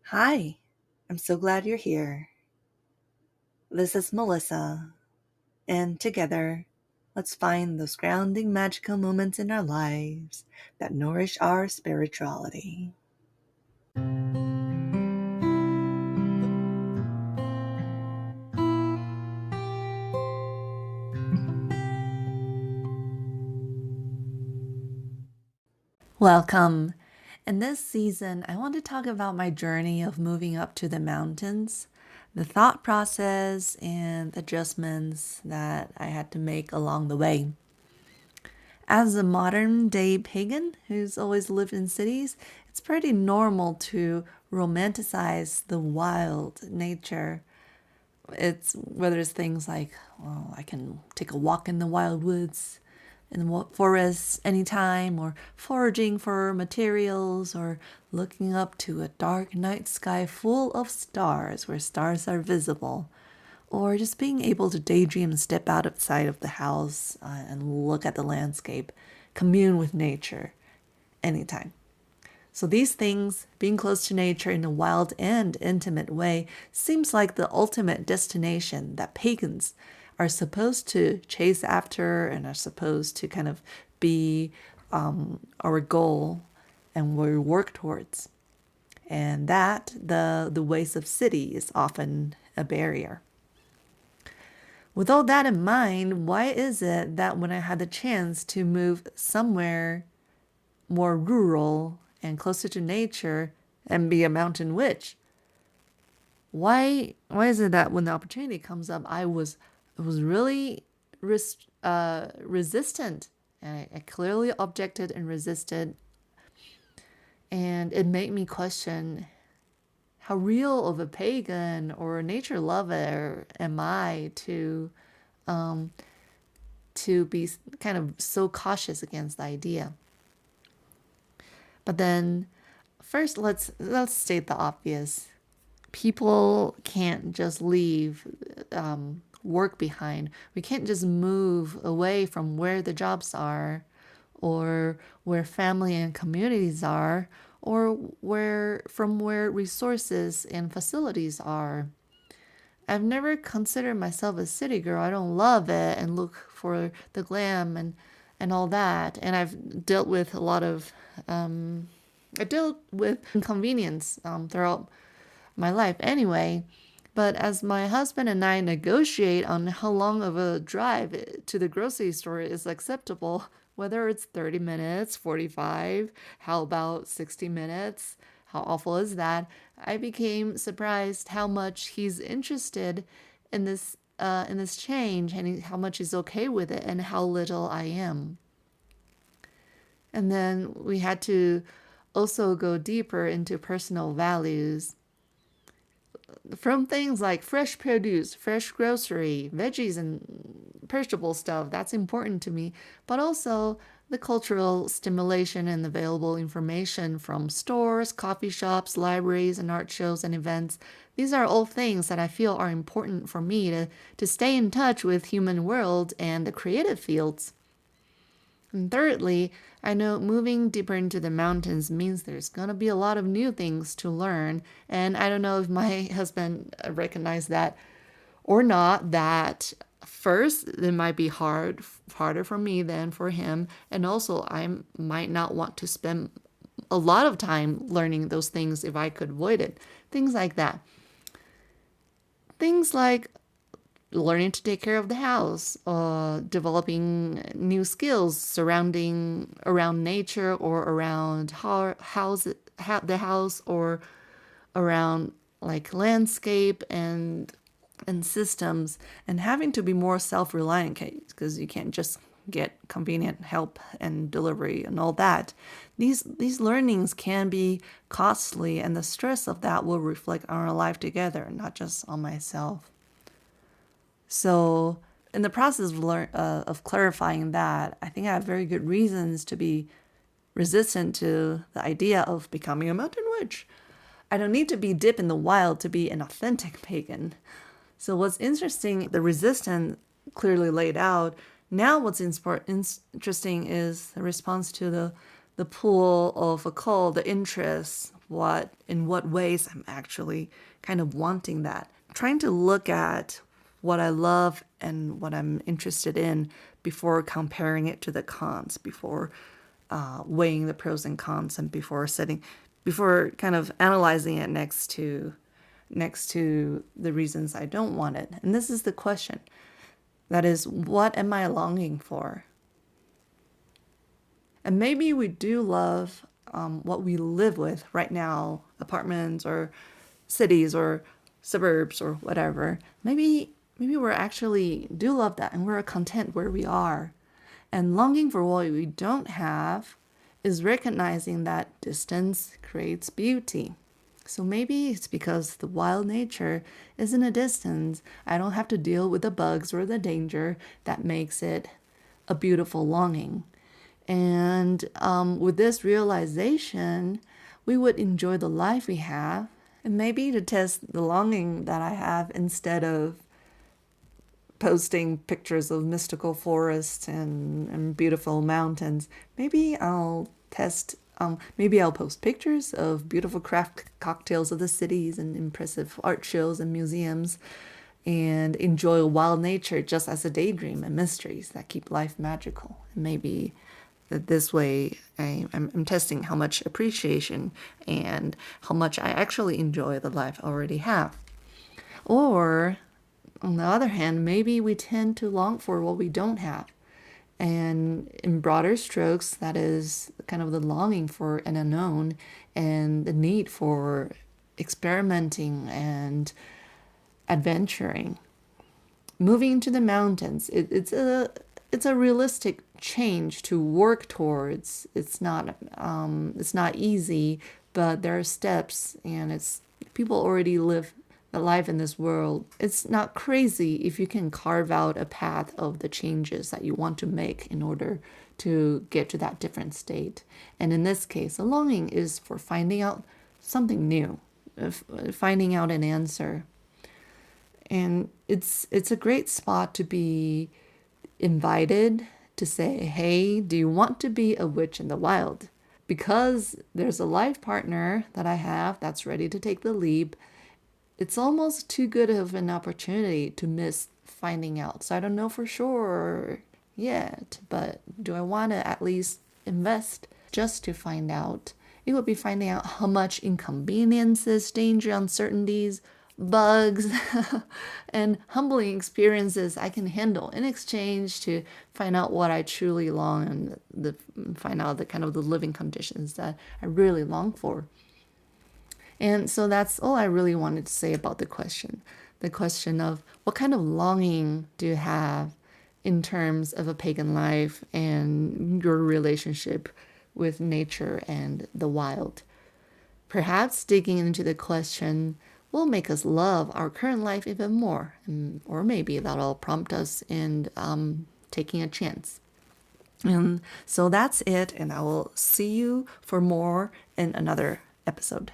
Hi, I'm so glad you're here. This is Melissa, and together, let's find those grounding magical moments in our lives that nourish our spirituality. Welcome. In this season, I want to talk about my journey of moving up to the mountains, the thought process, and adjustments that I had to make along the way. As a modern day pagan who's always lived in cities, it's pretty normal to romanticize the wild nature. It's whether it's things like, well, I can take a walk in the wild woods, in the forests anytime, or foraging for materials, or looking up to a dark night sky full of stars where stars are visible, or just being able to daydream and step outside of the house and look at the landscape, commune with nature anytime. So these things, being close to nature in a wild and intimate way, seems like the ultimate destination that pagans are supposed to chase after and are supposed to kind of be our goal and we work towards. And that the ways of city is often a barrier. With all that in mind, why is it that when I had the chance to move somewhere more rural and closer to nature and be a mountain witch, why is it that when the opportunity comes up, I was really resistant, and I clearly objected and resisted, and it made me question how real of a pagan or a nature lover am I to be kind of so cautious against the idea. But then first let's state the obvious. People can't just leave work behind. We can't just move away from where the jobs are or where family and communities are or where resources and facilities are. I've never considered myself a city girl. I don't love it and look for the glam and all that. And I've dealt with a lot of I dealt with inconvenience throughout my life anyway. But as my husband and I negotiate on how long of a drive to the grocery store is acceptable, whether it's 30 minutes, 45, how about 60 minutes? How awful is that? I became surprised how much he's interested in this change and how much he's okay with it and how little I am. And then we had to also go deeper into personal values from things like fresh produce, fresh grocery, veggies, and perishable stuff. That's important to me. But also the cultural stimulation and available information from stores, coffee shops, libraries, and art shows and events. These are all things that I feel are important for me to stay in touch with human world and the creative fields. And thirdly, I know moving deeper into the mountains means there's going to be a lot of new things to learn. And I don't know if my husband recognized that or not, that first it might be harder for me than for him. And also, I might not want to spend a lot of time learning those things if I could avoid it. Things like that. Things like learning to take care of the house, developing new skills surrounding around nature or around the house or around like landscape and systems, and having to be more self-reliant because you can't just get convenient help and delivery and all that. These learnings can be costly, and the stress of that will reflect on our life together, not just on myself. So, in the process of clarifying that, I think I have very good reasons to be resistant to the idea of becoming a mountain witch. I don't need to be deep in the wild to be an authentic pagan. So, what's interesting, the resistance clearly laid out. Now, what's interesting is the response to the pull of a call, the interest. in what ways I'm actually kind of wanting that. Trying to look at what I love and what I'm interested in before comparing it to the cons, before weighing the pros and cons, and before kind of analyzing it next to the reasons I don't want it. And this is the question. That is, what am I longing for? And maybe we do love what we live with right now, apartments or cities or suburbs or whatever. Maybe we're actually do love that and we're content where we are. And longing for what we don't have is recognizing that distance creates beauty. So maybe it's because the wild nature is in a distance. I don't have to deal with the bugs or the danger that makes it a beautiful longing. And with this realization, we would enjoy the life we have. And maybe to test the longing that I have, instead of posting pictures of mystical forests and beautiful mountains, maybe I'll post pictures of beautiful craft cocktails of the cities and impressive art shows and museums, and enjoy wild nature just as a daydream and mysteries that keep life magical. And maybe that this way I'm testing how much appreciation and how much I actually enjoy the life I already have. Or, on the other hand, maybe we tend to long for what we don't have. And in broader strokes, that is kind of the longing for an unknown and the need for experimenting and adventuring. Moving to the mountains, it's a realistic change to work towards. It's not easy, but there are steps, and it's people already live a life in this world. It's not crazy if you can carve out a path of the changes that you want to make in order to get to that different state. And in this case, the longing is for finding out something new, finding out an answer. And it's a great spot to be invited to say, hey, do you want to be a witch in the wild? Because there's a life partner that I have that's ready to take the leap, it's almost too good of an opportunity to miss finding out. So I don't know for sure yet, but do I want to at least invest just to find out? It would be finding out how much inconveniences, danger, uncertainties, bugs, and humbling experiences I can handle in exchange to find out what I truly long, and find out the kind of the living conditions that I really long for. And so that's all I really wanted to say about the question. The question of what kind of longing do you have in terms of a pagan life and your relationship with nature and the wild. Perhaps digging into the question will make us love our current life even more, or maybe that'll prompt us in taking a chance. And so that's it, and I will see you for more in another episode.